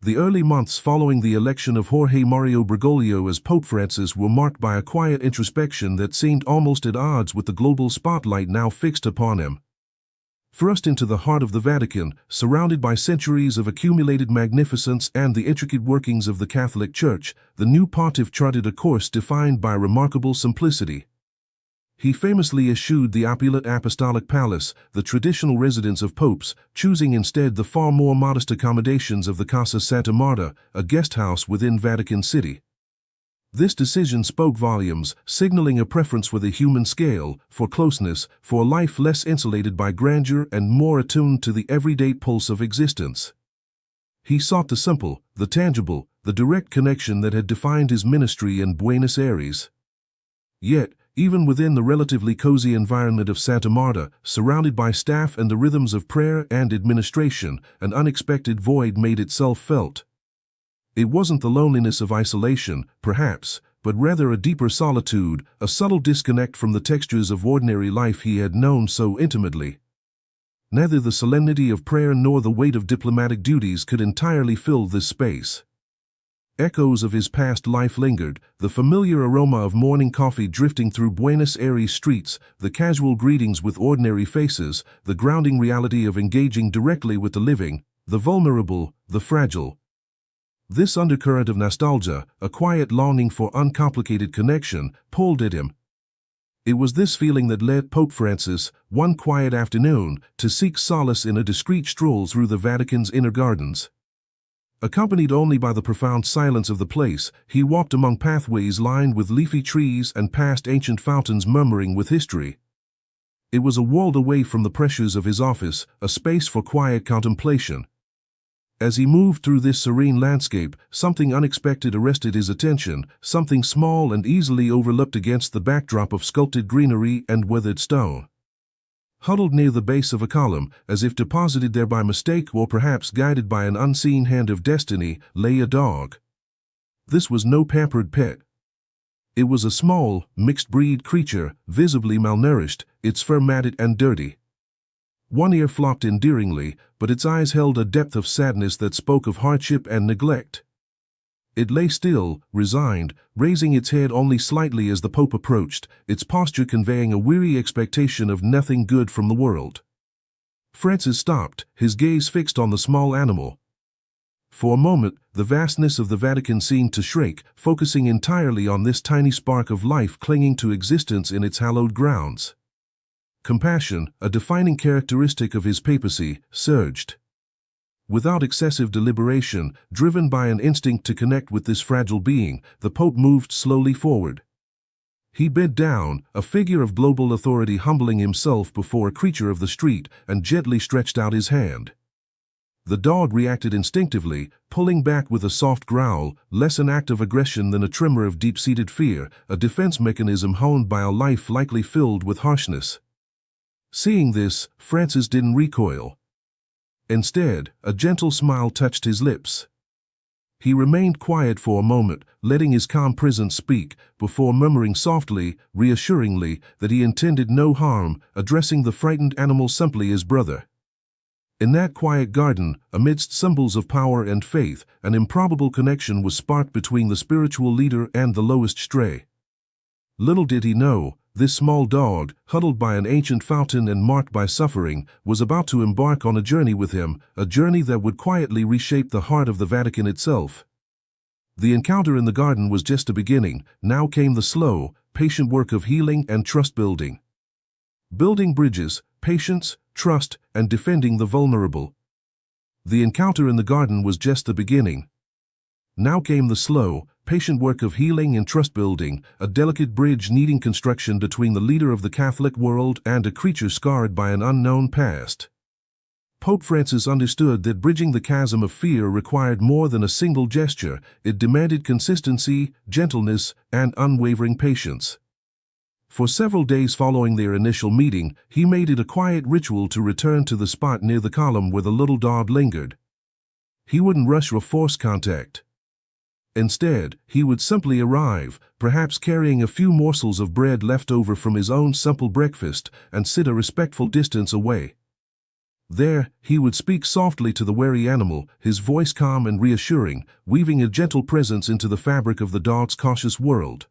The early months following the election of Jorge Mario Bergoglio as Pope Francis were marked by a quiet introspection that seemed almost at odds with the global spotlight now fixed upon him. Thrust into the heart of the Vatican, surrounded by centuries of accumulated magnificence and the intricate workings of the Catholic Church, the new pontiff charted a course defined by remarkable simplicity. He famously eschewed the opulent apostolic palace, the traditional residence of popes, choosing instead the far more modest accommodations of the Casa Santa Marta, a guest house within Vatican City. This decision spoke volumes, signaling a preference for the human scale, for closeness, for a life less insulated by grandeur and more attuned to the everyday pulse of existence. He sought the simple, the tangible, the direct connection that had defined his ministry in Buenos Aires. Yet, even within the relatively cozy environment of Santa Marta, surrounded by staff and the rhythms of prayer and administration, an unexpected void made itself felt. It wasn't the loneliness of isolation, perhaps, but rather a deeper solitude, a subtle disconnect from the textures of ordinary life he had known so intimately. Neither the solemnity of prayer nor the weight of diplomatic duties could entirely fill this space. Echoes of his past life lingered, the familiar aroma of morning coffee drifting through Buenos Aires streets, the casual greetings with ordinary faces, the grounding reality of engaging directly with the living, the vulnerable, the fragile. This undercurrent of nostalgia, a quiet longing for uncomplicated connection, pulled at him. It was this feeling that led Pope Francis, one quiet afternoon, to seek solace in a discreet stroll through the Vatican's inner gardens. Accompanied only by the profound silence of the place, he walked among pathways lined with leafy trees and past ancient fountains murmuring with history. It was a world away from the pressures of his office, a space for quiet contemplation. As he moved through this serene landscape, something unexpected arrested his attention, something small and easily overlooked against the backdrop of sculpted greenery and weathered stone. Huddled near the base of a column, as if deposited there by mistake or perhaps guided by an unseen hand of destiny, lay a dog. This was no pampered pet. It was a small, mixed-breed creature, visibly malnourished, its fur matted and dirty. One ear flopped endearingly, but its eyes held a depth of sadness that spoke of hardship and neglect. It lay still, resigned, raising its head only slightly as the Pope approached, its posture conveying a weary expectation of nothing good from the world. Francis stopped, his gaze fixed on the small animal. For a moment, the vastness of the Vatican seemed to shrink, focusing entirely on this tiny spark of life clinging to existence in its hallowed grounds. Compassion, a defining characteristic of his papacy, surged. Without excessive deliberation, driven by an instinct to connect with this fragile being, the Pope moved slowly forward. He bent down, a figure of global authority humbling himself before a creature of the street, and gently stretched out his hand. The dog reacted instinctively, pulling back with a soft growl, less an act of aggression than a tremor of deep-seated fear, a defense mechanism honed by a life likely filled with harshness. Seeing this, Francis didn't recoil. Instead, a gentle smile touched his lips. He remained quiet for a moment, letting his calm presence speak, before murmuring softly, reassuringly, that he intended no harm, addressing the frightened animal simply as brother. In that quiet garden, amidst symbols of power and faith, an improbable connection was sparked between the spiritual leader and the lowest stray. Little did he know, this small dog, huddled by an ancient fountain and marked by suffering, was about to embark on a journey with him, a journey that would quietly reshape the heart of the Vatican itself. The encounter in the garden was just a beginning. Now came the slow, patient work of healing and trust-building. Building bridges, patience, trust, and defending the vulnerable. The encounter in the garden was just the beginning. Now came the slow, patient work of healing and trust-building, a delicate bridge needing construction between the leader of the Catholic world and a creature scarred by an unknown past. Pope Francis understood that bridging the chasm of fear required more than a single gesture. It demanded consistency, gentleness, and unwavering patience. For several days following their initial meeting, he made it a quiet ritual to return to the spot near the column where the little dog lingered. He wouldn't rush or force contact. Instead, he would simply arrive, perhaps carrying a few morsels of bread left over from his own simple breakfast, and sit a respectful distance away. There, he would speak softly to the wary animal, his voice calm and reassuring, weaving a gentle presence into the fabric of the dog's cautious world.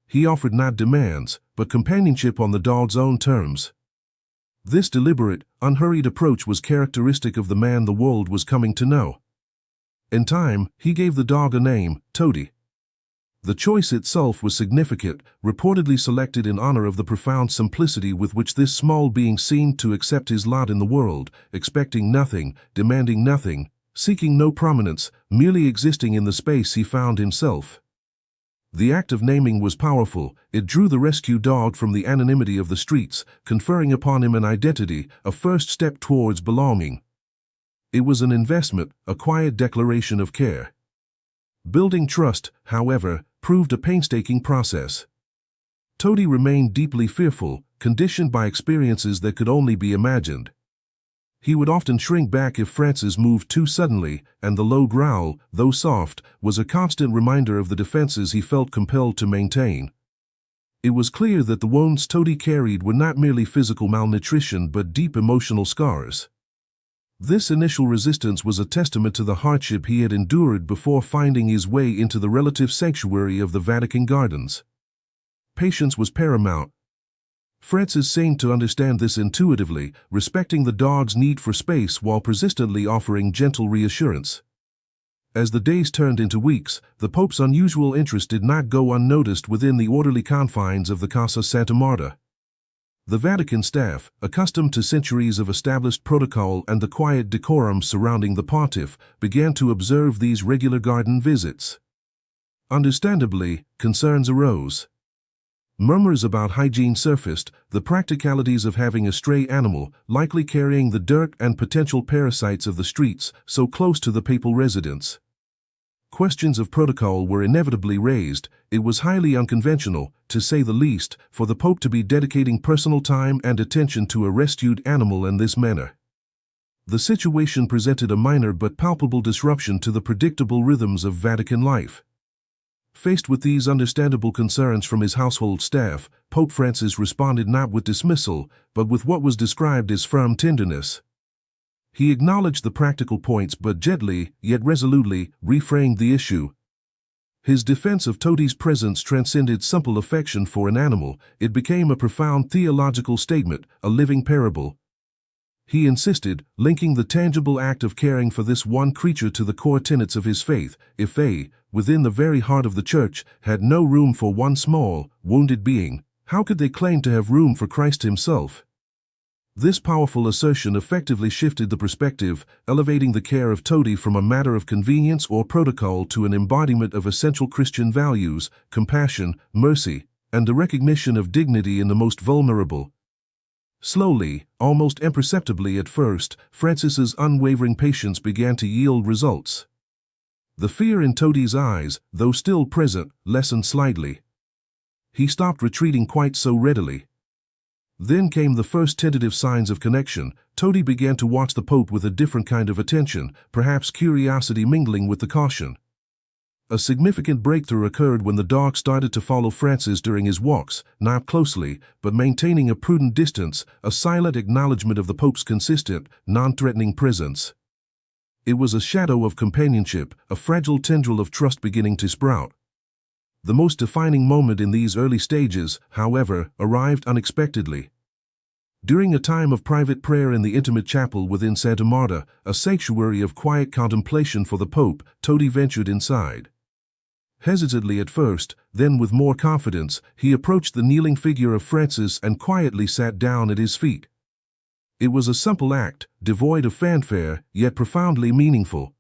He offered not demands, but companionship on the dog's own terms. This deliberate, unhurried approach was characteristic of the man the world was coming to know. In time, he gave the dog a name, Toti. The choice itself was significant, reportedly selected in honor of the profound simplicity with which this small being seemed to accept his lot in the world, expecting nothing, demanding nothing, seeking no prominence, merely existing in the space he found himself. The act of naming was powerful. It drew the rescue dog from the anonymity of the streets, conferring upon him an identity, a first step towards belonging. It was an investment, a quiet declaration of care. Building trust, however, proved a painstaking process. Toti remained deeply fearful, conditioned by experiences that could only be imagined. He would often shrink back if Francis moved too suddenly, and the low growl, though soft, was a constant reminder of the defenses he felt compelled to maintain. It was clear that the wounds Toti carried were not merely physical malnutrition but deep emotional scars. This initial resistance was a testament to the hardship he had endured before finding his way into the relative sanctuary of the Vatican gardens. Patience was paramount. Francis seemed to understand this intuitively, respecting the dog's need for space while persistently offering gentle reassurance. As the days turned into weeks, the Pope's unusual interest did not go unnoticed within the orderly confines of the Casa Santa Marta. The Vatican staff, accustomed to centuries of established protocol and the quiet decorum surrounding the pontiff, began to observe these regular garden visits. Understandably, concerns arose. Murmurs about hygiene surfaced, the practicalities of having a stray animal, likely carrying the dirt and potential parasites of the streets, so close to the papal residence. Questions of protocol were inevitably raised. It was highly unconventional, to say the least, for the Pope to be dedicating personal time and attention to a rescued animal in this manner. The situation presented a minor but palpable disruption to the predictable rhythms of Vatican life. Faced with these understandable concerns from his household staff, Pope Francis responded not with dismissal, but with what was described as firm tenderness. He acknowledged the practical points but gently, yet resolutely, reframed the issue. His defense of Toti's presence transcended simple affection for an animal. It became a profound theological statement, a living parable. He insisted, linking the tangible act of caring for this one creature to the core tenets of his faith. If they, within the very heart of the Church, had no room for one small, wounded being, how could they claim to have room for Christ himself? This powerful assertion effectively shifted the perspective, elevating the care of Toti from a matter of convenience or protocol to an embodiment of essential Christian values, compassion, mercy, and the recognition of dignity in the most vulnerable. Slowly, almost imperceptibly at first, Francis's unwavering patience began to yield results. The fear in Toti's eyes, though still present, lessened slightly. He stopped retreating quite so readily. Then came the first tentative signs of connection. Toti began to watch the Pope with a different kind of attention, perhaps curiosity mingling with the caution. A significant breakthrough occurred when the dog started to follow Francis during his walks, not closely, but maintaining a prudent distance, a silent acknowledgement of the Pope's consistent, non-threatening presence. It was a shadow of companionship, a fragile tendril of trust beginning to sprout. The most defining moment in these early stages, however, arrived unexpectedly. During a time of private prayer in the intimate chapel within Santa Marta, a sanctuary of quiet contemplation for the Pope, Toti ventured inside. Hesitantly at first, then with more confidence, he approached the kneeling figure of Francis and quietly sat down at his feet. It was a simple act, devoid of fanfare, yet profoundly meaningful.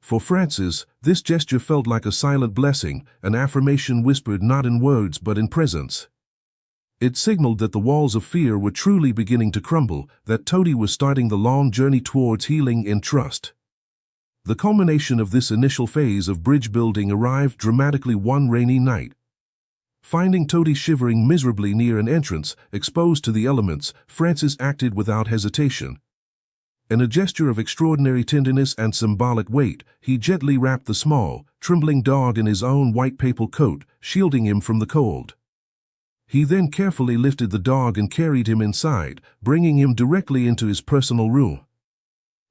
For Francis, this gesture felt like a silent blessing, an affirmation whispered not in words but in presence. It signaled that the walls of fear were truly beginning to crumble, that Toti was starting the long journey towards healing in trust. The culmination of this initial phase of bridge building arrived dramatically one rainy night. Finding Toti shivering miserably near an entrance, exposed to the elements, Francis acted without hesitation. In a gesture of extraordinary tenderness and symbolic weight, he gently wrapped the small, trembling dog in his own white papal coat, shielding him from the cold. He then carefully lifted the dog and carried him inside, bringing him directly into his personal room.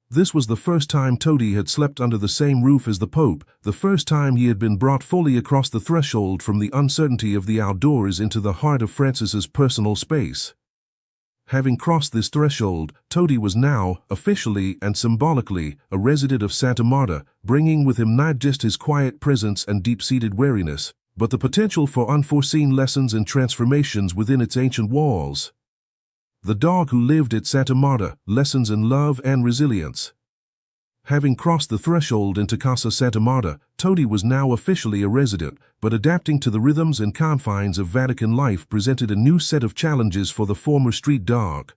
This was the first time Toti had slept under the same roof as the Pope, the first time he had been brought fully across the threshold from the uncertainty of the outdoors into the heart of Francis's personal space. Having crossed this threshold, Toti was now, officially and symbolically, a resident of Santa Marta, bringing with him not just his quiet presence and deep-seated wariness, but the potential for unforeseen lessons and transformations within its ancient walls. The dog who lived at Santa Marta, lessons in love and resilience. Having crossed the threshold into Casa Santa Marta, Toti was now officially a resident, but adapting to the rhythms and confines of Vatican life presented a new set of challenges for the former street dog.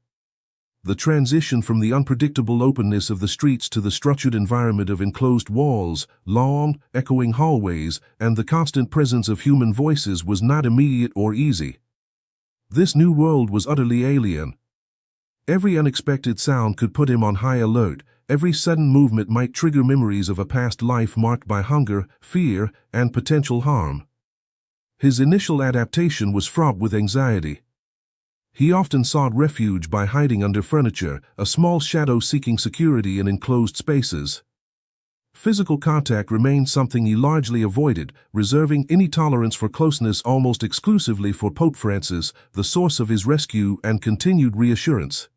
The transition from the unpredictable openness of the streets to the structured environment of enclosed walls, long, echoing hallways, and the constant presence of human voices was not immediate or easy. This new world was utterly alien. Every unexpected sound could put him on high alert. Every sudden movement might trigger memories of a past life marked by hunger, fear, and potential harm. His initial adaptation was fraught with anxiety. He often sought refuge by hiding under furniture, a small shadow seeking security in enclosed spaces. Physical contact remained something he largely avoided, reserving any tolerance for closeness almost exclusively for Pope Francis, the source of his rescue and continued reassurance.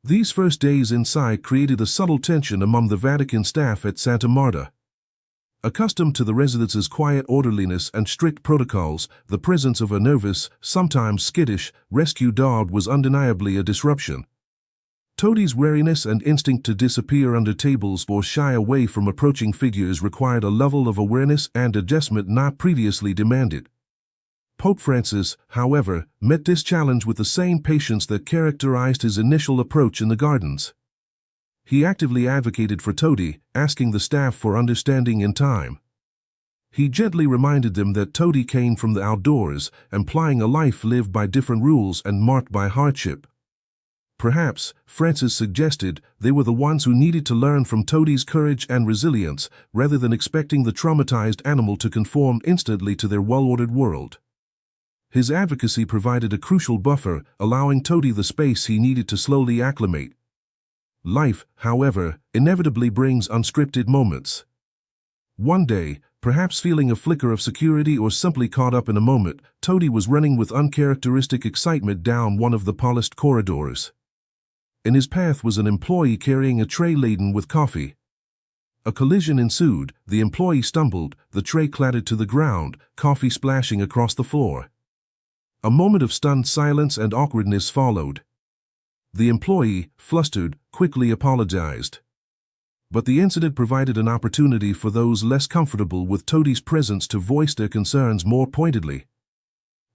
These first days inside created a subtle tension among the Vatican staff at Santa Marta. Accustomed to the residence's quiet orderliness and strict protocols, the presence of a nervous, sometimes skittish, rescue dog was undeniably a disruption. Toti's wariness and instinct to disappear under tables or shy away from approaching figures required a level of awareness and adjustment not previously demanded. Pope Francis, however, met this challenge with the same patience that characterized his initial approach in the gardens. He actively advocated for Toti, asking the staff for understanding and time. He gently reminded them that Toti came from the outdoors, implying a life lived by different rules and marked by hardship. Perhaps, Francis suggested, they were the ones who needed to learn from Toti's courage and resilience, rather than expecting the traumatized animal to conform instantly to their well-ordered world. His advocacy provided a crucial buffer, allowing Toti the space he needed to slowly acclimate. Life, however, inevitably brings unscripted moments. One day, perhaps feeling a flicker of security or simply caught up in a moment, Toti was running with uncharacteristic excitement down one of the polished corridors. In his path was an employee carrying a tray laden with coffee. A collision ensued, the employee stumbled, the tray clattered to the ground, coffee splashing across the floor. A moment of stunned silence and awkwardness followed. The employee, flustered, quickly apologized. But the incident provided an opportunity for those less comfortable with Toti's presence to voice their concerns more pointedly.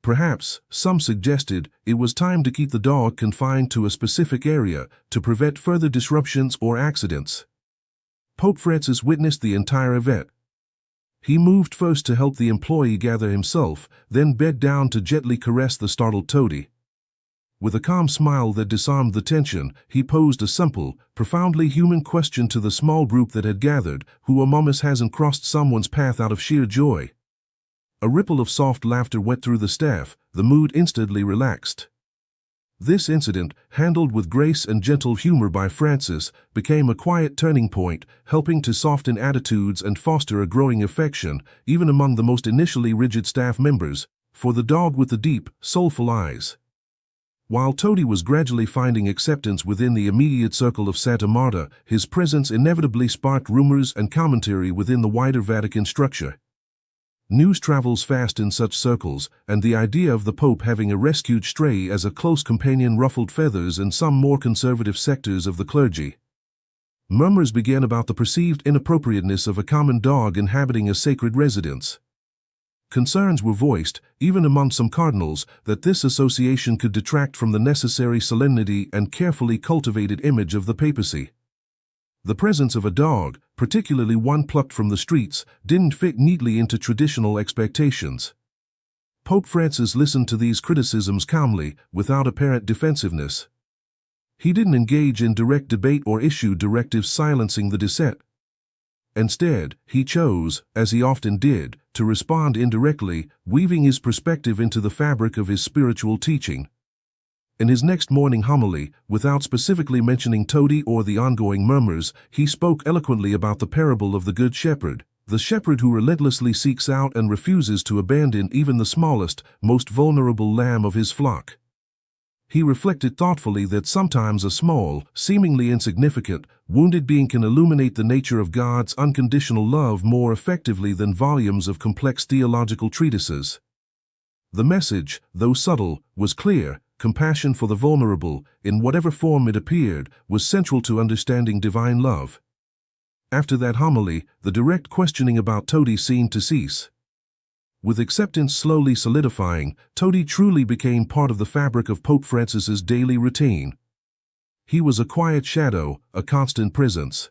Perhaps, some suggested, it was time to keep the dog confined to a specific area to prevent further disruptions or accidents. Pope Francis witnessed the entire event. He moved first to help the employee gather himself, then bent down to gently caress the startled Toti. With a calm smile that disarmed the tension, he posed a simple, profoundly human question to the small group that had gathered, who among us hasn't crossed someone's path out of sheer joy? A ripple of soft laughter went through the staff, the mood instantly relaxed. This incident, handled with grace and gentle humor by Francis, became a quiet turning point, helping to soften attitudes and foster a growing affection, even among the most initially rigid staff members, for the dog with the deep, soulful eyes. While Toti was gradually finding acceptance within the immediate circle of Santa Marta, his presence inevitably sparked rumors and commentary within the wider Vatican structure. News travels fast in such circles, and the idea of the Pope having a rescued stray as a close companion ruffled feathers in some more conservative sectors of the clergy. Murmurs began about the perceived inappropriateness of a common dog inhabiting a sacred residence. Concerns were voiced, even among some cardinals, that this association could detract from the necessary solemnity and carefully cultivated image of the papacy. The presence of a dog, particularly one plucked from the streets, didn't fit neatly into traditional expectations. Pope Francis listened to these criticisms calmly, without apparent defensiveness. He didn't engage in direct debate or issue directives silencing the dissent. Instead, he chose, as he often did, to respond indirectly, weaving his perspective into the fabric of his spiritual teaching. In his next morning homily, without specifically mentioning Toti or the ongoing murmurs, he spoke eloquently about the parable of the Good Shepherd, the shepherd who relentlessly seeks out and refuses to abandon even the smallest, most vulnerable lamb of his flock. He reflected thoughtfully that sometimes a small, seemingly insignificant, wounded being can illuminate the nature of God's unconditional love more effectively than volumes of complex theological treatises. The message, though subtle, was clear. Compassion for the vulnerable, in whatever form it appeared, was central to understanding divine love. After that homily, the direct questioning about Toti seemed to cease. With acceptance slowly solidifying, Toti truly became part of the fabric of Pope Francis's daily routine. He was a quiet shadow, a constant presence.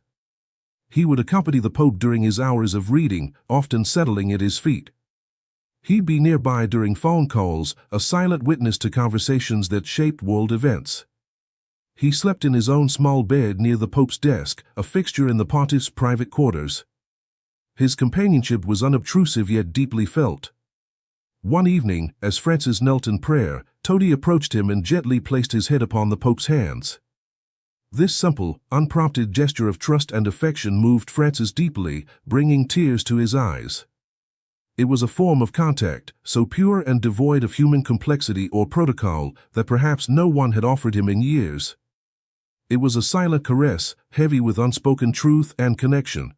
He would accompany the Pope during his hours of reading, often settling at his feet. He'd be nearby during phone calls, a silent witness to conversations that shaped world events. He slept in his own small bed near the Pope's desk, a fixture in the pontiff's private quarters. His companionship was unobtrusive yet deeply felt. One evening, as Francis knelt in prayer, Toti approached him and gently placed his head upon the Pope's hands. This simple, unprompted gesture of trust and affection moved Francis deeply, bringing tears to his eyes. It was a form of contact, so pure and devoid of human complexity or protocol that perhaps no one had offered him in years. It was a silent caress, heavy with unspoken truth and connection.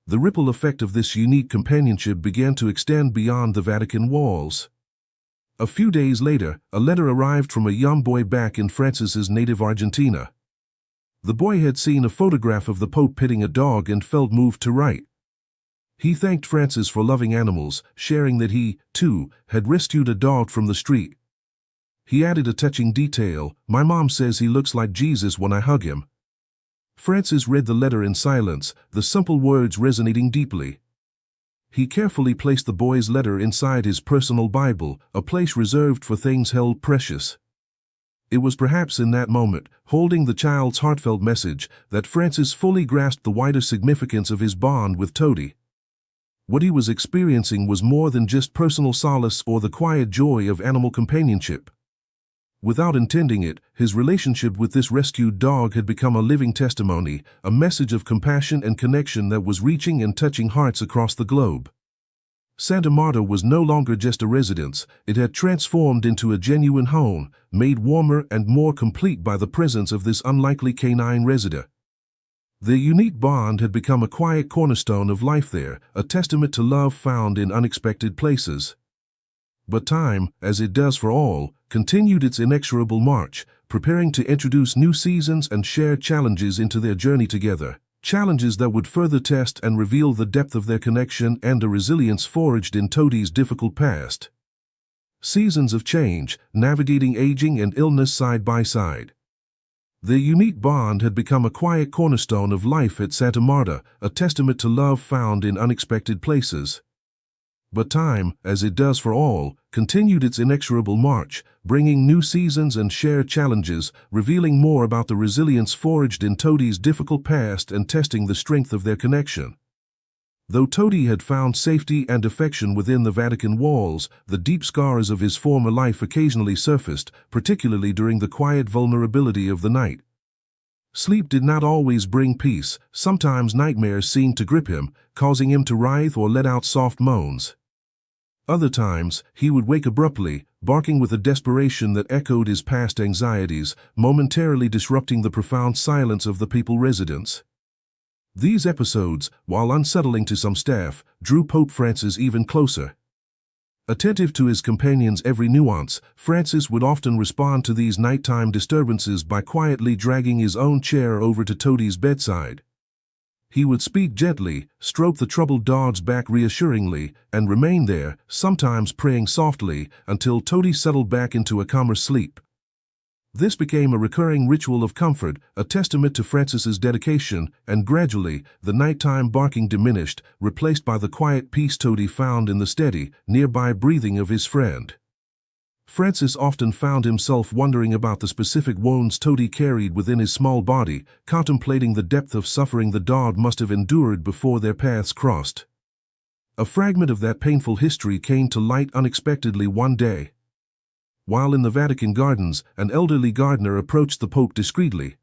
The ripple effect of this unique companionship began to extend beyond the Vatican walls. A few days later, a letter arrived from a young boy back in Francis's native Argentina. The boy had seen a photograph of the Pope petting a dog and felt moved to write. He thanked Francis for loving animals, sharing that he, too, had rescued a dog from the street. He added a touching detail, "My mom says he looks like Jesus when I hug him." Francis read the letter in silence, the simple words resonating deeply. He carefully placed the boy's letter inside his personal Bible, a place reserved for things held precious. It was perhaps in that moment, holding the child's heartfelt message, that Francis fully grasped the wider significance of his bond with Toti. What he was experiencing was more than just personal solace or the quiet joy of animal companionship. Without intending it, his relationship with this rescued dog had become a living testimony, a message of compassion and connection that was reaching and touching hearts across the globe. Santa Marta was no longer just a residence, it had transformed into a genuine home, made warmer and more complete by the presence of this unlikely canine resident. Their unique bond had become a quiet cornerstone of life there, a testament to love found in unexpected places. But time, as it does for all, continued its inexorable march, preparing to introduce new seasons and shared challenges into their journey together, challenges that would further test and reveal the depth of their connection and the resilience forged in Toti's difficult past. Seasons of change, navigating aging and illness side by side. Their unique bond had become a quiet cornerstone of life at Santa Marta, a testament to love found in unexpected places. But time, as it does for all, continued its inexorable march, bringing new seasons and shared challenges, revealing more about the resilience forged in Toti's difficult past and testing the strength of their connection. Though Toti had found safety and affection within the Vatican walls, the deep scars of his former life occasionally surfaced, particularly during the quiet vulnerability of the night. Sleep did not always bring peace, sometimes nightmares seemed to grip him, causing him to writhe or let out soft moans. Other times, he would wake abruptly, barking with a desperation that echoed his past anxieties, momentarily disrupting the profound silence of the papal residence. These episodes, while unsettling to some staff, drew Pope Francis even closer. Attentive to his companion's every nuance, Francis would often respond to these nighttime disturbances by quietly dragging his own chair over to Toti's bedside. He would speak gently, stroke the troubled dog's back reassuringly, and remain there, sometimes praying softly, until Toti settled back into a calmer sleep. This became a recurring ritual of comfort, a testament to Francis's dedication, and gradually, the nighttime barking diminished, replaced by the quiet peace Toti found in the steady, nearby breathing of his friend. Francis often found himself wondering about the specific wounds Toti carried within his small body, contemplating the depth of suffering the dog must have endured before their paths crossed. A fragment of that painful history came to light unexpectedly one day. While in the Vatican gardens, an elderly gardener approached the Pope discreetly.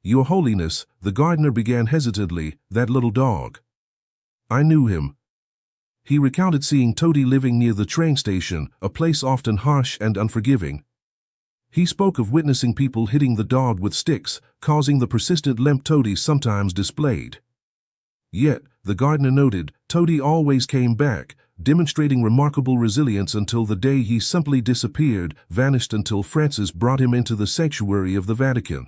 "Your Holiness," the gardener began hesitantly, "that little dog. I knew him." He recounted seeing Toti living near the train station, a place often harsh and unforgiving. He spoke of witnessing people hitting the dog with sticks, causing the persistent limp Toti sometimes displayed. Yet, the gardener noted, Toti always came back, demonstrating remarkable resilience until the day he simply disappeared, vanished until Francis brought him into the sanctuary of the Vatican.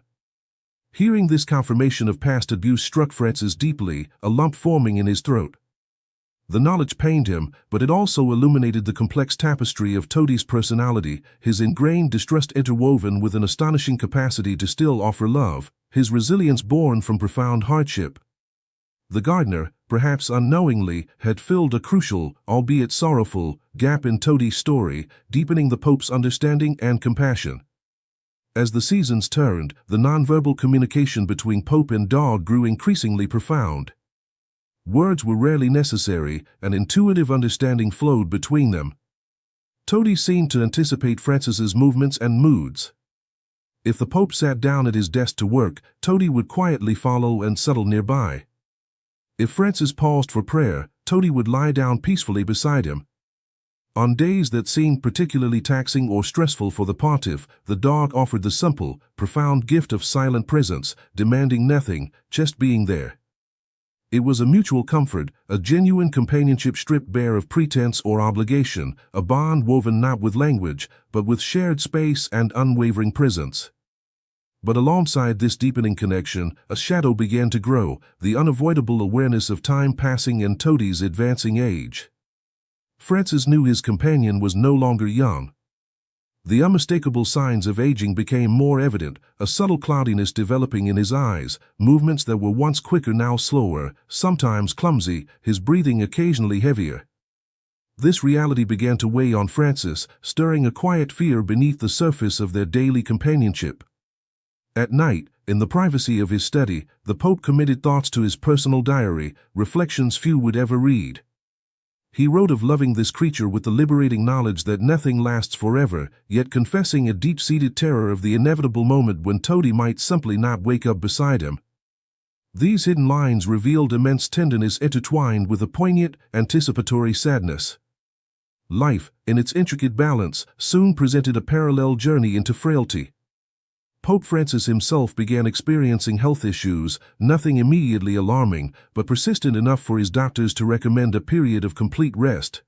Hearing this confirmation of past abuse struck Francis deeply, a lump forming in his throat. The knowledge pained him, but it also illuminated the complex tapestry of Toti's personality, his ingrained distrust interwoven with an astonishing capacity to still offer love, his resilience born from profound hardship. The gardener, perhaps unknowingly, had filled a crucial, albeit sorrowful, gap in Toti's story, deepening the Pope's understanding and compassion. As the seasons turned, the nonverbal communication between Pope and dog grew increasingly profound. Words were rarely necessary, an intuitive understanding flowed between them. Toti seemed to anticipate Francis's movements and moods. If the Pope sat down at his desk to work, Toti would quietly follow and settle nearby. If Francis paused for prayer, Toti would lie down peacefully beside him. On days that seemed particularly taxing or stressful for the pontiff, the dog offered the simple, profound gift of silent presence, demanding nothing, just being there. It was a mutual comfort, a genuine companionship stripped bare of pretense or obligation, a bond woven not with language, but with shared space and unwavering presence. But alongside this deepening connection, a shadow began to grow, the unavoidable awareness of time passing and Toti's advancing age. Francis knew his companion was no longer young. The unmistakable signs of aging became more evident, a subtle cloudiness developing in his eyes, movements that were once quicker now slower, sometimes clumsy, his breathing occasionally heavier. This reality began to weigh on Francis, stirring a quiet fear beneath the surface of their daily companionship. At night, in the privacy of his study, the Pope committed thoughts to his personal diary, reflections few would ever read. He wrote of loving this creature with the liberating knowledge that nothing lasts forever, yet confessing a deep-seated terror of the inevitable moment when Toti might simply not wake up beside him. These hidden lines revealed immense tenderness intertwined with a poignant, anticipatory sadness. Life, in its intricate balance, soon presented a parallel journey into frailty. Pope Francis himself began experiencing health issues, nothing immediately alarming, but persistent enough for his doctors to recommend a period of complete rest.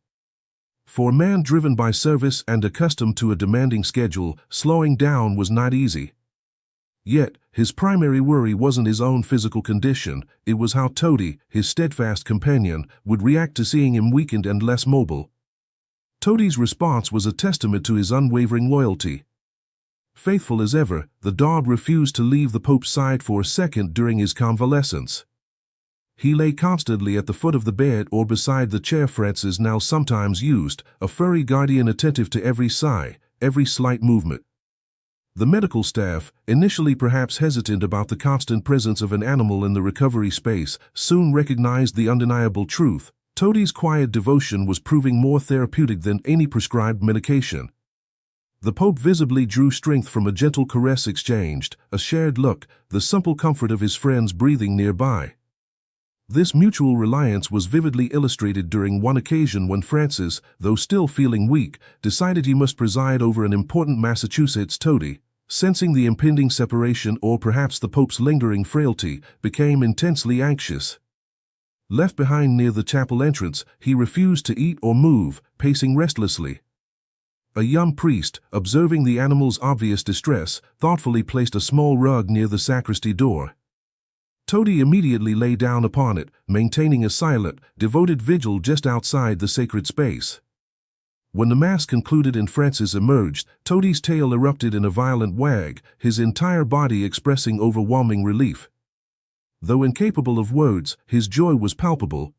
For a man driven by service and accustomed to a demanding schedule, slowing down was not easy. Yet, his primary worry wasn't his own physical condition, it was how Toti, his steadfast companion, would react to seeing him weakened and less mobile. Toti's response was a testament to his unwavering loyalty. Faithful as ever, the dog refused to leave the Pope's side for a second during his convalescence. He lay constantly at the foot of the bed or beside the chair Francis now sometimes used, a furry guardian attentive to every sigh, every slight movement. The medical staff, initially perhaps hesitant about the constant presence of an animal in the recovery space, soon recognized the undeniable truth. Toti's quiet devotion was proving more therapeutic than any prescribed medication. The Pope visibly drew strength from a gentle caress exchanged, a shared look, the simple comfort of his friends breathing nearby. This mutual reliance was vividly illustrated during one occasion when Francis, though still feeling weak, decided he must preside over an important Massachusetts Toti. Sensing the impending separation or perhaps the Pope's lingering frailty, became intensely anxious. Left behind near the chapel entrance, he refused to eat or move, pacing restlessly. A young priest, observing the animal's obvious distress, thoughtfully placed a small rug near the sacristy door. Toti immediately lay down upon it, maintaining a silent, devoted vigil just outside the sacred space. When the Mass concluded and Francis emerged, Toti's tail erupted in a violent wag, his entire body expressing overwhelming relief. Though incapable of words, his joy was palpable.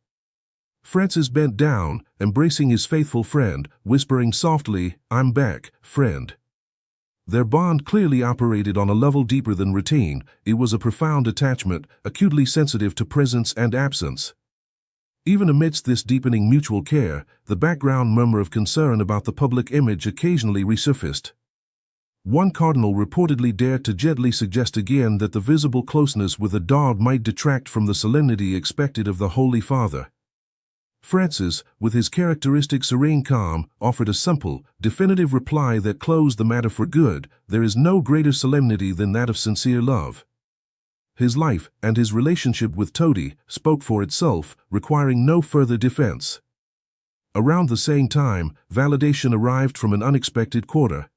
Francis bent down, embracing his faithful friend, whispering softly, "I'm back, friend." Their bond clearly operated on a level deeper than routine. It was a profound attachment, acutely sensitive to presence and absence. Even amidst this deepening mutual care, the background murmur of concern about the public image occasionally resurfaced. One cardinal reportedly dared to gently suggest again that the visible closeness with a dog might detract from the solemnity expected of the Holy Father. Francis, with his characteristic serene calm, offered a simple, definitive reply that closed the matter for good. There is no greater solemnity than that of sincere love. His life and his relationship with Toti spoke for itself, requiring no further defense. Around the same time, validation arrived from an unexpected quarter.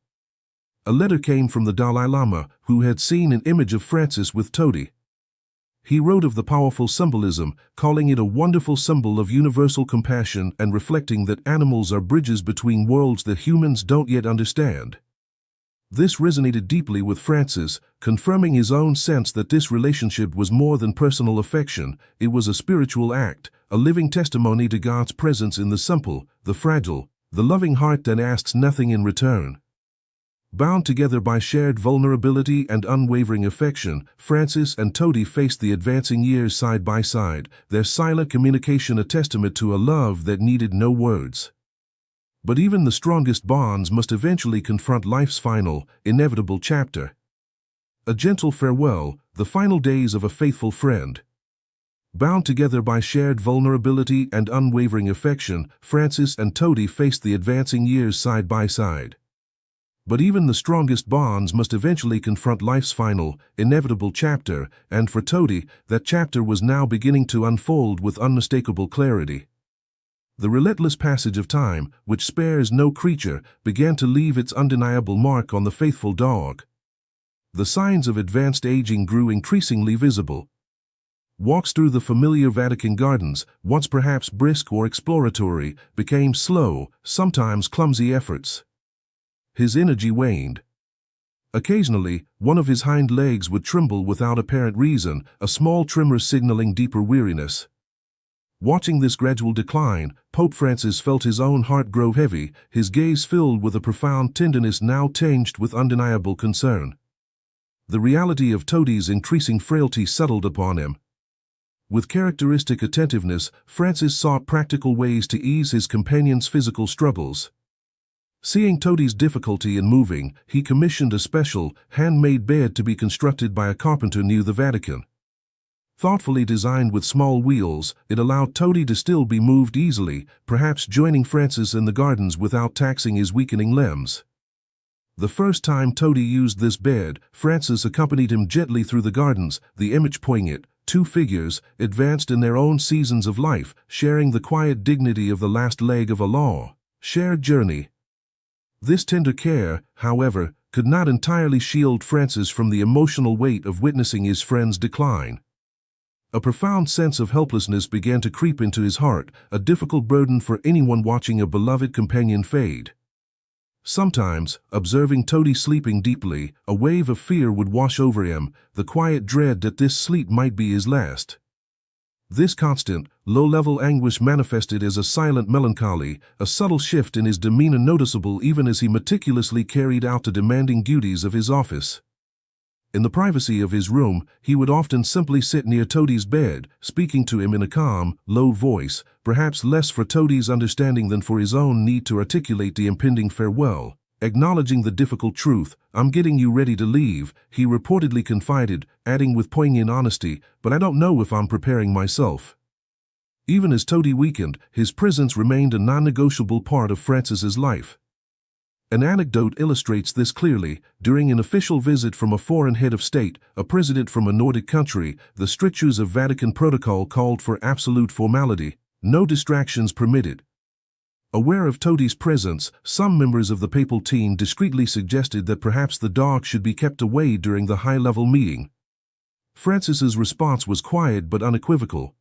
A letter came from the Dalai Lama, who had seen an image of Francis with Toti. He wrote of the powerful symbolism, calling it a wonderful symbol of universal compassion and reflecting that animals are bridges between worlds that humans don't yet understand. This resonated deeply with Francis, confirming his own sense that this relationship was more than personal affection. It was a spiritual act, a living testimony to God's presence in the simple, the fragile, the loving heart that asks nothing in return. Bound together by shared vulnerability and unwavering affection, Francis and Toti faced the advancing years side by side, their silent communication a testament to a love that needed no words. But even the strongest bonds must eventually confront life's final, inevitable chapter. A gentle farewell, the final days of a faithful friend. Bound together by shared vulnerability and unwavering affection, Francis and Toti faced the advancing years side by side. But even the strongest bonds must eventually confront life's final, inevitable chapter, and for Toti, that chapter was now beginning to unfold with unmistakable clarity. The relentless passage of time, which spares no creature, began to leave its undeniable mark on the faithful dog. The signs of advanced aging grew increasingly visible. Walks through the familiar Vatican gardens, once perhaps brisk or exploratory, became slow, sometimes clumsy efforts. His energy waned. Occasionally, one of his hind legs would tremble without apparent reason, a small tremor signaling deeper weariness. Watching this gradual decline, Pope Francis felt his own heart grow heavy, his gaze filled with a profound tenderness now tinged with undeniable concern. The reality of Toti's increasing frailty settled upon him. With characteristic attentiveness, Francis sought practical ways to ease his companion's physical struggles. Seeing Toti's difficulty in moving, he commissioned a special, handmade bed to be constructed by a carpenter near the Vatican. Thoughtfully designed with small wheels, it allowed Toti to still be moved easily, perhaps joining Francis in the gardens without taxing his weakening limbs. The first time Toti used this bed, Francis accompanied him gently through the gardens, the image poignant. Two figures, advanced in their own seasons of life, sharing the quiet dignity of the last leg of a long, shared journey. This tender care, however, could not entirely shield Francis from the emotional weight of witnessing his friend's decline. A profound sense of helplessness began to creep into his heart, a difficult burden for anyone watching a beloved companion fade. Sometimes, observing Toti sleeping deeply, a wave of fear would wash over him, the quiet dread that this sleep might be his last. This constant, low-level anguish manifested as a silent melancholy, a subtle shift in his demeanor noticeable even as he meticulously carried out the demanding duties of his office. In the privacy of his room, he would often simply sit near Toti's bed, speaking to him in a calm, low voice, perhaps less for Toti's understanding than for his own need to articulate the impending farewell. Acknowledging the difficult truth, "I'm getting you ready to leave," he reportedly confided, adding with poignant honesty, "but I don't know if I'm preparing myself." Even as Toti weakened, his presence remained a non-negotiable part of Francis's life. An anecdote illustrates this clearly. During an official visit from a foreign head of state, a president from a Nordic country, the strictures of Vatican protocol called for absolute formality, no distractions permitted. Aware of Toti's presence, some members of the papal team discreetly suggested that perhaps the dog should be kept away during the high-level meeting. Francis's response was quiet but unequivocal.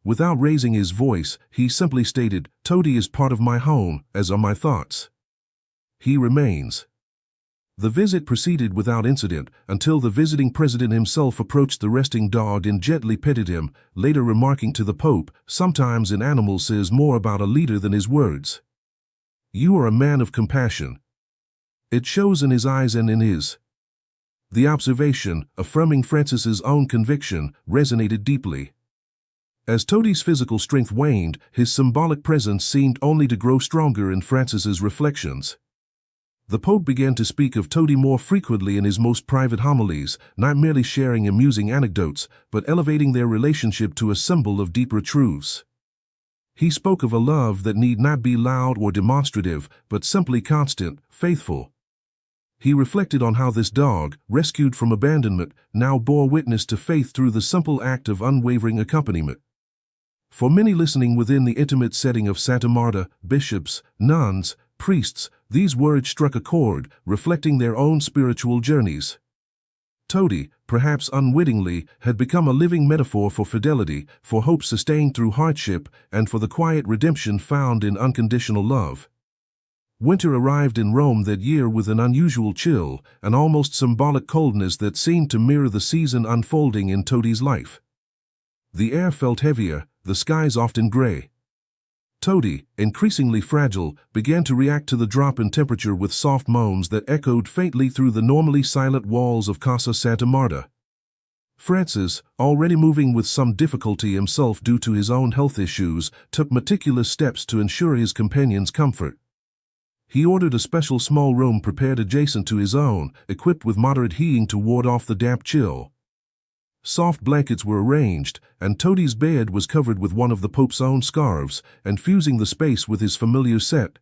Without raising his voice, he simply stated, "Toti is part of my home, as are my thoughts. He remains." The visit proceeded without incident until the visiting president himself approached the resting dog and gently petted him, later remarking to the Pope, "Sometimes an animal says more about a leader than his words. You are a man of compassion. It shows in his eyes and in his." The observation, affirming Francis's own conviction, resonated deeply. As Toti's physical strength waned, his symbolic presence seemed only to grow stronger in Francis's reflections. The Pope began to speak of Toti more frequently in his most private homilies, not merely sharing amusing anecdotes, but elevating their relationship to a symbol of deeper truths. He spoke of a love that need not be loud or demonstrative, but simply constant, faithful. He reflected on how this dog, rescued from abandonment, now bore witness to faith through the simple act of unwavering accompaniment. For many listening within the intimate setting of Santa Marta, bishops, nuns, priests, these words struck a chord, reflecting their own spiritual journeys. Toti, perhaps unwittingly, had become a living metaphor for fidelity, for hope sustained through hardship, and for the quiet redemption found in unconditional love. Winter arrived in Rome that year with an unusual chill, an almost symbolic coldness that seemed to mirror the season unfolding in Toti's life. The air felt heavier, the skies often gray. Toti, increasingly fragile, began to react to the drop in temperature with soft moans that echoed faintly through the normally silent walls of Casa Santa Marta. Francis, already moving with some difficulty himself due to his own health issues, took meticulous steps to ensure his companion's comfort. He ordered a special small room prepared adjacent to his own, equipped with moderate heating to ward off the damp chill. Soft blankets were arranged, and Toti's bed was covered with one of the Pope's own scarves, infusing the space with his familiar scent.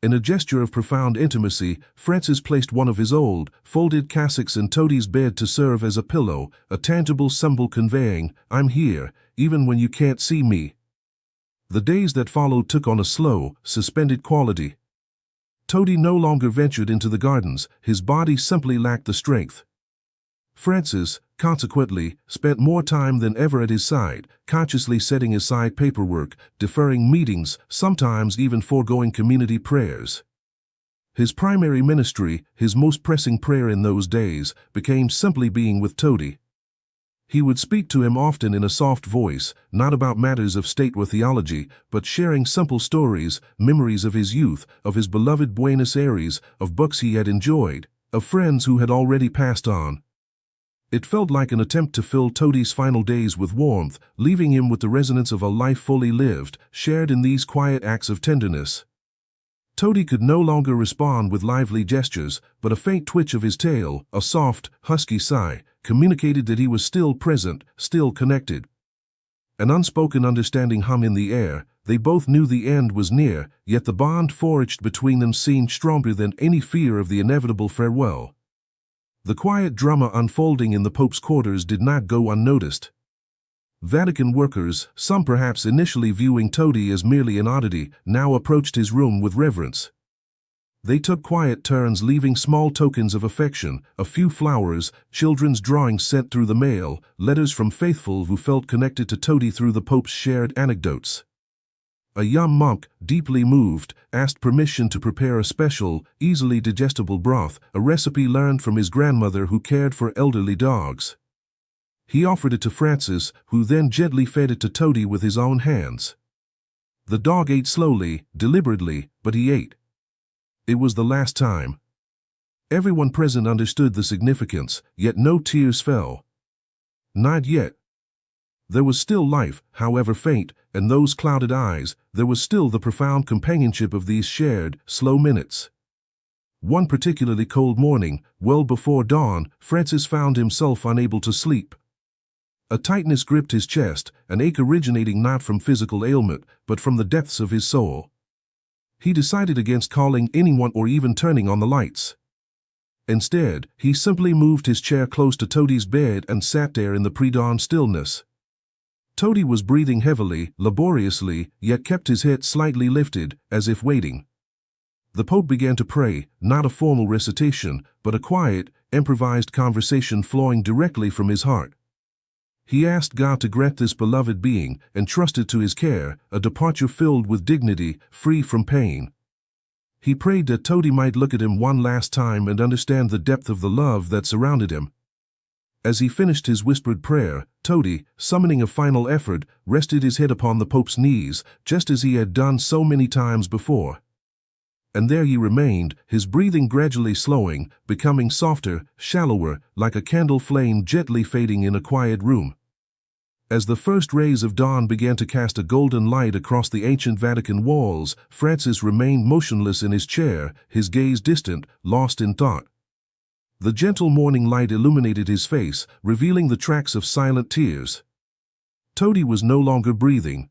In a gesture of profound intimacy, Francis placed one of his old, folded cassocks in Toti's bed to serve as a pillow, a tangible symbol conveying, "I'm here, even when you can't see me." The days that followed took on a slow, suspended quality. Toti no longer ventured into the gardens, his body simply lacked the strength. Francis, consequently, spent more time than ever at his side, consciously setting aside paperwork, deferring meetings, sometimes even foregoing community prayers. His primary ministry, his most pressing prayer in those days, became simply being with Toti. He would speak to him often in a soft voice, not about matters of state or theology, but sharing simple stories, memories of his youth, of his beloved Buenos Aires, of books he had enjoyed, of friends who had already passed on. It felt like an attempt to fill Toti's final days with warmth, leaving him with the resonance of a life fully lived, shared in these quiet acts of tenderness. Toti could no longer respond with lively gestures, but a faint twitch of his tail, a soft, husky sigh, communicated that he was still present, still connected. An unspoken understanding hung in the air. They both knew the end was near, yet the bond forged between them seemed stronger than any fear of the inevitable farewell. The quiet drama unfolding in the Pope's quarters did not go unnoticed. Vatican workers, some perhaps initially viewing Toti as merely an oddity, now approached his room with reverence. They took quiet turns leaving small tokens of affection, a few flowers, children's drawings sent through the mail, letters from faithful who felt connected to Toti through the Pope's shared anecdotes. A young monk, deeply moved, asked permission to prepare a special, easily digestible broth, a recipe learned from his grandmother who cared for elderly dogs. He offered it to Francis, who then gently fed it to Toti with his own hands. The dog ate slowly, deliberately, but he ate. It was the last time. Everyone present understood the significance, yet no tears fell. Not yet. There was still life, however faint, and those clouded eyes, there was still the profound companionship of these shared, slow minutes. One particularly cold morning, well before dawn, Francis found himself unable to sleep. A tightness gripped his chest, an ache originating not from physical ailment, but from the depths of his soul. He decided against calling anyone or even turning on the lights. Instead, he simply moved his chair close to Toti's bed and sat there in the pre-dawn stillness. Toti was breathing heavily, laboriously, yet kept his head slightly lifted, as if waiting. The Pope began to pray, not a formal recitation, but a quiet, improvised conversation flowing directly from his heart. He asked God to grant this beloved being, entrusted to his care, a departure filled with dignity, free from pain. He prayed that Toti might look at him one last time and understand the depth of the love that surrounded him. As he finished his whispered prayer, Toti, summoning a final effort, rested his head upon the Pope's knees, just as he had done so many times before. And there he remained, his breathing gradually slowing, becoming softer, shallower, like a candle flame gently fading in a quiet room. As the first rays of dawn began to cast a golden light across the ancient Vatican walls, Francis remained motionless in his chair, his gaze distant, lost in thought. The gentle morning light illuminated his face, revealing the tracks of silent tears. Toti was no longer breathing.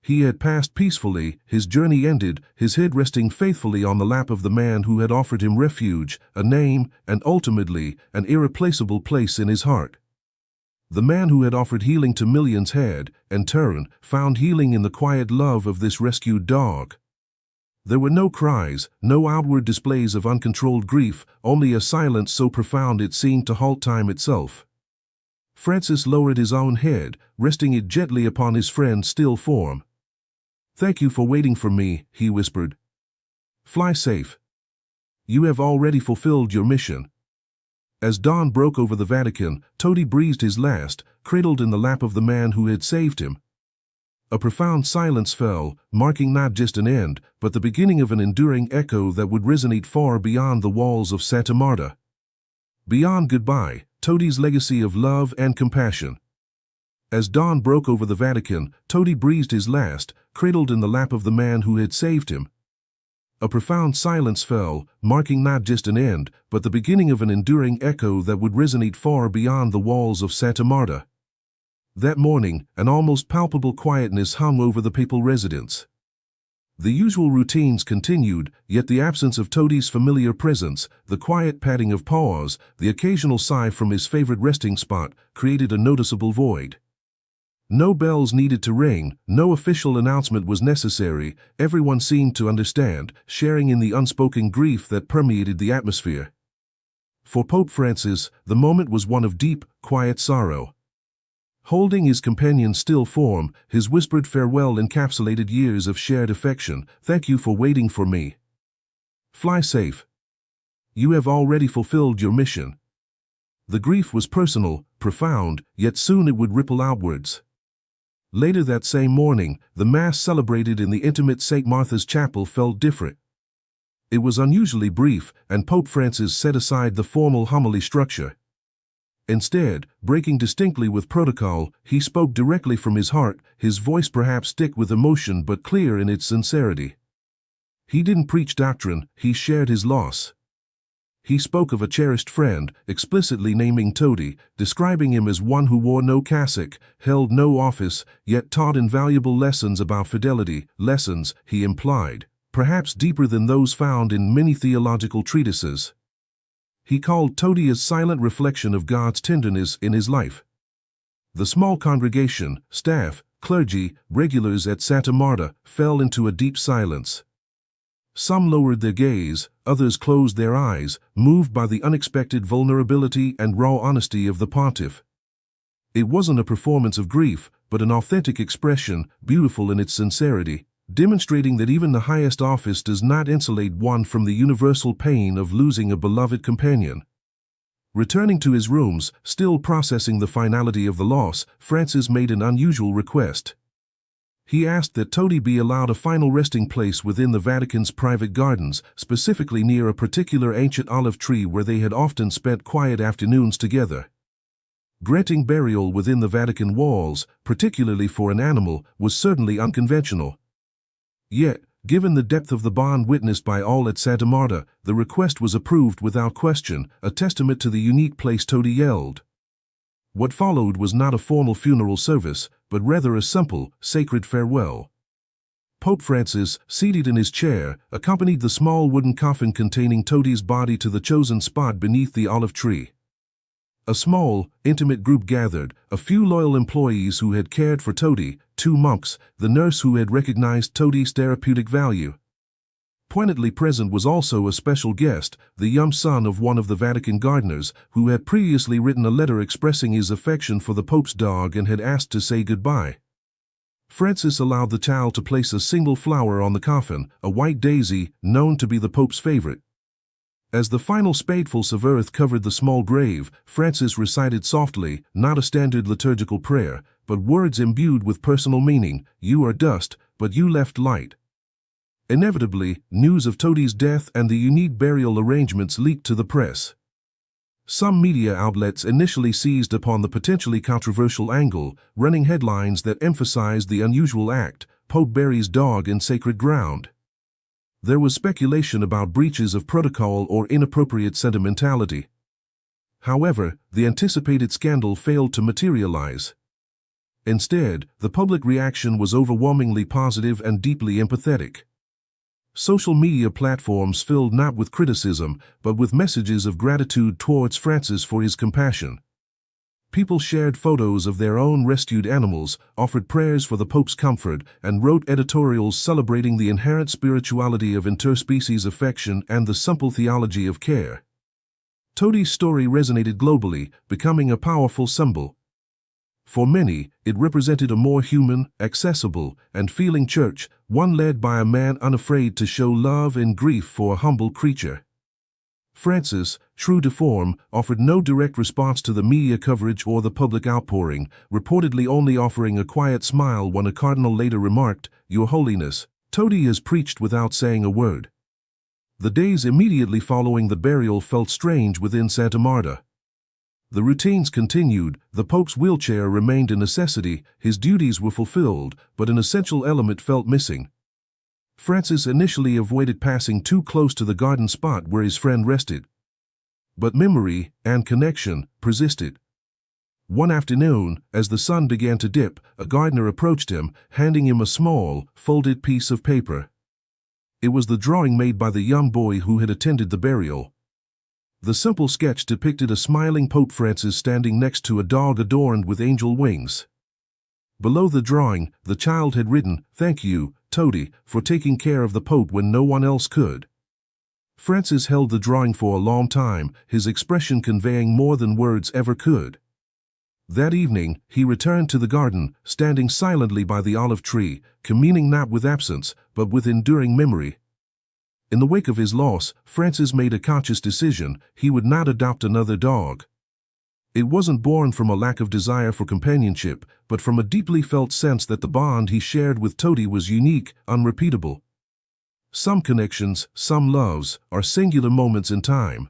He had passed peacefully, his journey ended, his head resting faithfully on the lap of the man who had offered him refuge, a name, and ultimately, an irreplaceable place in his heart. The man who had offered healing to millions had, in turn, found healing in the quiet love of this rescued dog. There were no cries, no outward displays of uncontrolled grief, only a silence so profound it seemed to halt time itself. Francis lowered his own head, resting it gently upon his friend's still form. "Thank you for waiting for me," he whispered. "Fly safe. You have already fulfilled your mission." As dawn broke over the Vatican, Toti breathed his last, cradled in the lap of the man who had saved him. A profound silence fell, marking not just an end, but the beginning of an enduring echo that would resonate far beyond the walls of Santa Marta. Beyond goodbye, Toti's legacy of love and compassion. As dawn broke over the Vatican, Toti breathed his last, cradled in the lap of the man who had saved him. A profound silence fell, marking not just an end, but the beginning of an enduring echo that would resonate far beyond the walls of Santa Marta. That morning, an almost palpable quietness hung over the papal residence. The usual routines continued, yet the absence of Toti's familiar presence, the quiet padding of paws, the occasional sigh from his favorite resting spot, created a noticeable void. No bells needed to ring, no official announcement was necessary, everyone seemed to understand, sharing in the unspoken grief that permeated the atmosphere. For Pope Francis, the moment was one of deep, quiet sorrow. Holding his companion's still form, his whispered farewell encapsulated years of shared affection. "Thank you for waiting for me. Fly safe. You have already fulfilled your mission." The grief was personal, profound, yet soon it would ripple outwards. Later that same morning, the Mass celebrated in the intimate St. Martha's Chapel felt different. It was unusually brief, and Pope Francis set aside the formal homily structure. Instead, breaking distinctly with protocol, he spoke directly from his heart, his voice perhaps thick with emotion but clear in its sincerity. He didn't preach doctrine, he shared his loss. He spoke of a cherished friend, explicitly naming Toti, describing him as one who wore no cassock, held no office, yet taught invaluable lessons about fidelity, lessons, he implied, perhaps deeper than those found in many theological treatises. He called Toti a silent reflection of God's tenderness in his life. The small congregation, staff, clergy, regulars at Santa Marta fell into a deep silence. Some lowered their gaze, others closed their eyes, moved by the unexpected vulnerability and raw honesty of the pontiff. It wasn't a performance of grief, but an authentic expression, beautiful in its sincerity, demonstrating that even the highest office does not insulate one from the universal pain of losing a beloved companion. Returning to his rooms, still processing the finality of the loss, Francis made an unusual request. He asked that Toti be allowed a final resting place within the Vatican's private gardens, specifically near a particular ancient olive tree where they had often spent quiet afternoons together. Granting burial within the Vatican walls, particularly for an animal, was certainly unconventional. Yet, given the depth of the bond witnessed by all at Santa Marta, the request was approved without question, a testament to the unique place Toti held. What followed was not a formal funeral service, but rather a simple, sacred farewell. Pope Francis, seated in his chair, accompanied the small wooden coffin containing Toti's body to the chosen spot beneath the olive tree. A small, intimate group gathered, a few loyal employees who had cared for Toti, 2 monks, the nurse who had recognized Toti's therapeutic value. Poignantly present was also a special guest, the young son of one of the Vatican gardeners, who had previously written a letter expressing his affection for the Pope's dog and had asked to say goodbye. Francis allowed the child to place a single flower on the coffin, a white daisy, known to be the Pope's favorite. As the final spadefuls of earth covered the small grave, Francis recited softly, not a standard liturgical prayer, but words imbued with personal meaning, "You are dust, but you left light." Inevitably, news of Toti's death and the unique burial arrangements leaked to the press. Some media outlets initially seized upon the potentially controversial angle, running headlines that emphasized the unusual act, "Pope buries dog in sacred ground." There was speculation about breaches of protocol or inappropriate sentimentality. However, the anticipated scandal failed to materialize. Instead, the public reaction was overwhelmingly positive and deeply empathetic. Social media platforms filled not with criticism, but with messages of gratitude towards Francis for his compassion. People shared photos of their own rescued animals, offered prayers for the Pope's comfort, and wrote editorials celebrating the inherent spirituality of interspecies affection and the simple theology of care. Toti's story resonated globally, becoming a powerful symbol. For many, it represented a more human, accessible, and feeling church, one led by a man unafraid to show love and grief for a humble creature. Francis, true to form, offered no direct response to the media coverage or the public outpouring, reportedly only offering a quiet smile when a cardinal later remarked, "Your Holiness, Toti has preached without saying a word." The days immediately following the burial felt strange within Santa Marta. The routines continued, the Pope's wheelchair remained a necessity, his duties were fulfilled, but an essential element felt missing. Francis initially avoided passing too close to the garden spot where his friend rested. But memory and connection persisted. One afternoon, as the sun began to dip, a gardener approached him, handing him a small, folded piece of paper. It was the drawing made by the young boy who had attended the burial. The simple sketch depicted a smiling Pope Francis standing next to a dog adorned with angel wings. Below the drawing, the child had written, "Thank you, Toti, for taking care of the Pope when no one else could." Francis held the drawing for a long time, his expression conveying more than words ever could. That evening, he returned to the garden, standing silently by the olive tree, communing not with absence, but with enduring memory. In the wake of his loss, Francis made a conscious decision: he would not adopt another dog. It wasn't born from a lack of desire for companionship, but from a deeply felt sense that the bond he shared with Toti was unique, unrepeatable. Some connections, some loves, are singular moments in time.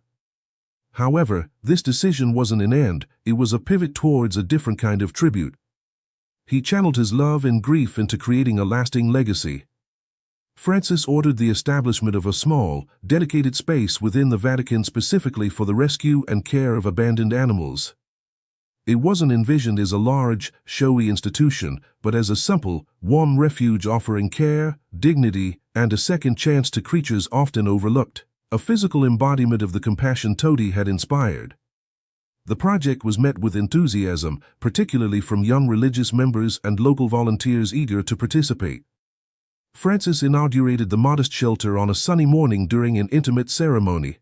However, this decision wasn't an end, it was a pivot towards a different kind of tribute. He channeled his love and grief into creating a lasting legacy. Francis ordered the establishment of a small, dedicated space within the Vatican specifically for the rescue and care of abandoned animals. It wasn't envisioned as a large, showy institution, but as a simple, warm refuge offering care, dignity, and a second chance to creatures often overlooked, a physical embodiment of the compassion Toti had inspired. The project was met with enthusiasm, particularly from young religious members and local volunteers eager to participate. Francis inaugurated the modest shelter on a sunny morning during an intimate ceremony.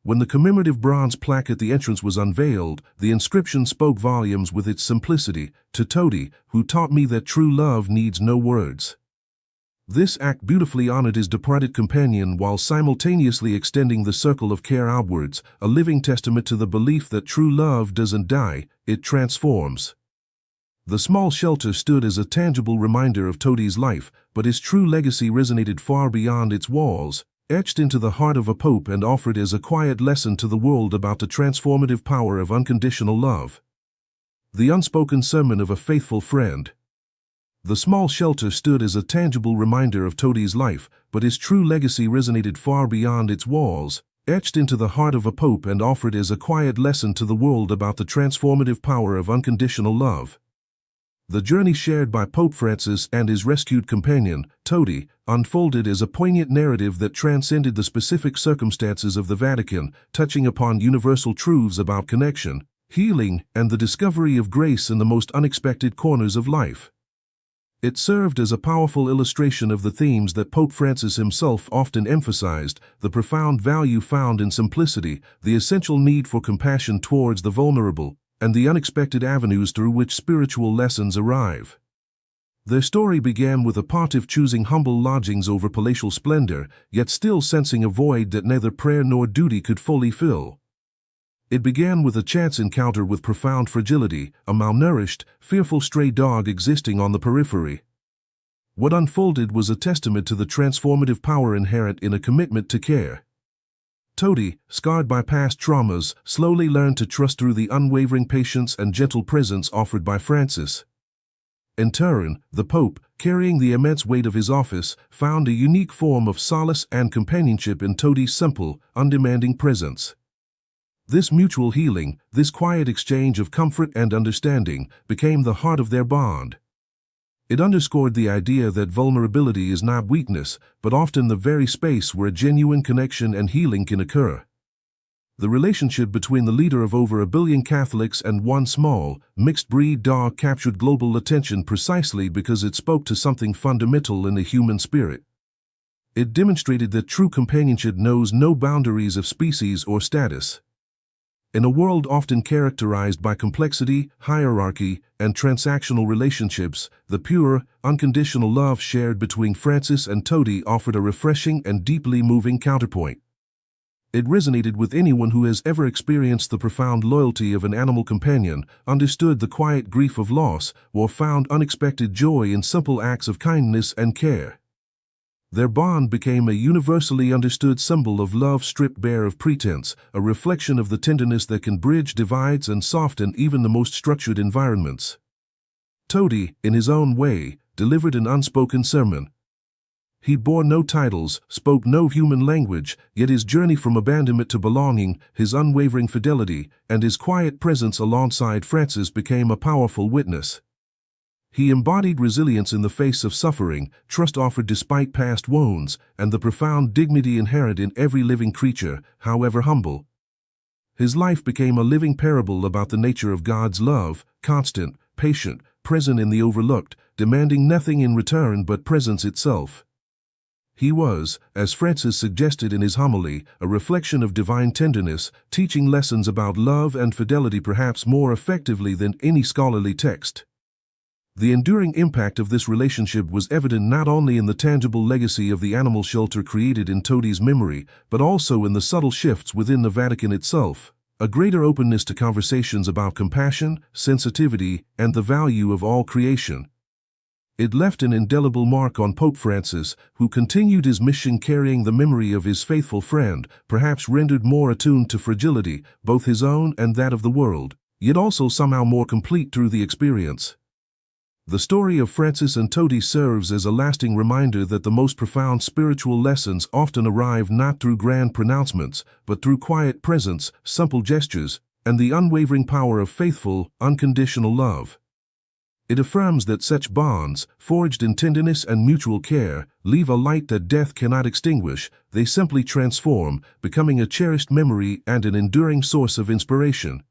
When the commemorative bronze plaque at the entrance was unveiled, the inscription spoke volumes with its simplicity: "To Toti, who taught me that true love needs no words." This act beautifully honored his departed companion while simultaneously extending the circle of care outwards, a living testament to the belief that true love doesn't die, it transforms. The small shelter stood as a tangible reminder of Toti's life, but his true legacy resonated far beyond its walls, etched into the heart of a pope and offered as a quiet lesson to the world about the transformative power of unconditional love. The unspoken sermon of a faithful friend. The small shelter stood as a tangible reminder of Toti's life, but his true legacy resonated far beyond its walls, etched into the heart of a pope and offered as a quiet lesson to the world about the transformative power of unconditional love. The journey shared by Pope Francis and his rescued companion, Toti, unfolded as a poignant narrative that transcended the specific circumstances of the Vatican, touching upon universal truths about connection, healing, and the discovery of grace in the most unexpected corners of life. It served as a powerful illustration of the themes that Pope Francis himself often emphasized: the profound value found in simplicity, the essential need for compassion towards the vulnerable, and the unexpected avenues through which spiritual lessons arrive. Their story began with a pontiff choosing humble lodgings over palatial splendor, yet still sensing a void that neither prayer nor duty could fully fill. It began with a chance encounter with profound fragility, a malnourished, fearful stray dog existing on the periphery. What unfolded was a testament to the transformative power inherent in a commitment to care. Toti, scarred by past traumas, slowly learned to trust through the unwavering patience and gentle presence offered by Francis. In turn, the Pope, carrying the immense weight of his office, found a unique form of solace and companionship in Toti's simple, undemanding presence. This mutual healing, this quiet exchange of comfort and understanding, became the heart of their bond. It underscored the idea that vulnerability is not weakness, but often the very space where genuine connection and healing can occur. The relationship between the leader of over 1 billion Catholics and one small, mixed-breed dog captured global attention precisely because it spoke to something fundamental in the human spirit. It demonstrated that true companionship knows no boundaries of species or status. In a world often characterized by complexity, hierarchy, and transactional relationships, the pure, unconditional love shared between Francis and Toti offered a refreshing and deeply moving counterpoint. It resonated with anyone who has ever experienced the profound loyalty of an animal companion, understood the quiet grief of loss, or found unexpected joy in simple acts of kindness and care. Their bond became a universally understood symbol of love stripped bare of pretense, a reflection of the tenderness that can bridge divides and soften even the most structured environments. Toti, in his own way, delivered an unspoken sermon. He bore no titles, spoke no human language, yet his journey from abandonment to belonging, his unwavering fidelity, and his quiet presence alongside Francis became a powerful witness. He embodied resilience in the face of suffering, trust offered despite past wounds, and the profound dignity inherent in every living creature, however humble. His life became a living parable about the nature of God's love, constant, patient, present in the overlooked, demanding nothing in return but presence itself. He was, as Francis suggested in his homily, a reflection of divine tenderness, teaching lessons about love and fidelity perhaps more effectively than any scholarly text. The enduring impact of this relationship was evident not only in the tangible legacy of the animal shelter created in Toti's memory, but also in the subtle shifts within the Vatican itself, a greater openness to conversations about compassion, sensitivity, and the value of all creation. It left an indelible mark on Pope Francis, who continued his mission carrying the memory of his faithful friend, perhaps rendered more attuned to fragility, both his own and that of the world, yet also somehow more complete through the experience. The story of Francis and Toti serves as a lasting reminder that the most profound spiritual lessons often arrive not through grand pronouncements, but through quiet presence, simple gestures, and the unwavering power of faithful, unconditional love. It affirms that such bonds, forged in tenderness and mutual care, leave a light that death cannot extinguish. They simply transform, becoming a cherished memory and an enduring source of inspiration.